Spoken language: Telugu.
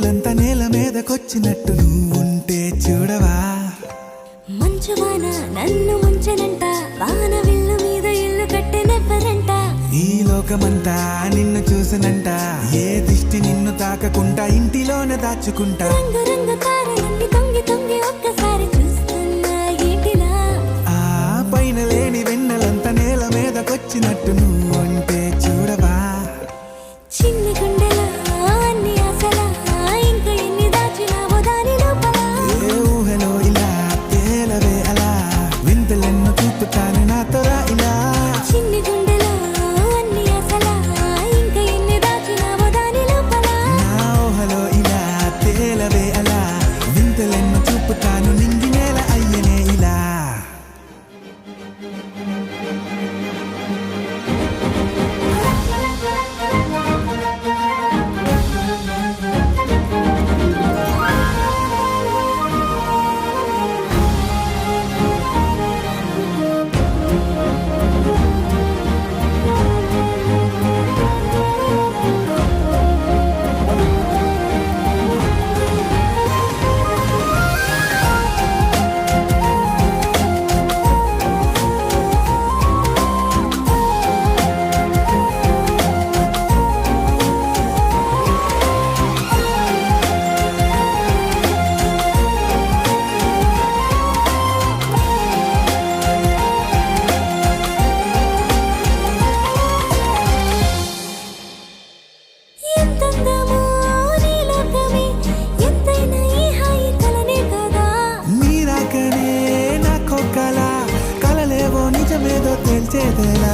వెన్నెలంతా నేల మీదకొచ్చినట్టు నువ్వుంటే చూడవా. మంచువాన నన్ను ముంచనంట, వాన విల్లు మీద ఇల్లు కట్టెనెవ్వరంట. ఈ లోకమంతా నిన్ను చూసనంట, ఏ దిష్టి నిన్ను తాకకుండా ఇంటిలోనే దాచుకుంటా. రంగు రంగు తారలన్నీ తొంగి తొంగి ఒక్కసారి చూస్తున్నా ఏంటిలా. ఆ పైన లేని వెన్నెలంతా నేల మీదకొచ్చినట్టు నువ్వుంటే చూడవా. చిన్ని గుండెలా అన్ని ఆశలా, ఇంకా ఎన్ని దాచినావో దాని లోపల. ఏ ఊహలో ఇలా తేలవే అలా, వింతలెన్నో చూపుతాను నాతో రా ఇలా. చిన్ని గుండెలా అన్ని ఆశలా, ఇంకా ఎన్ని దాచినావో దాని లోపల. నా ఊహలో ఇలా తేలవే అలా, వింతలెన్నో చూపుతాను నింగి నేల అయ్యనే ఇలా. ఎంతందమో నీ లోకమే, ఎంతైనా ఈ హాయి కలనే కదా. నీరాకనే నాకో కల, కలలేవో నిజమేదో తెలిచేదేలా.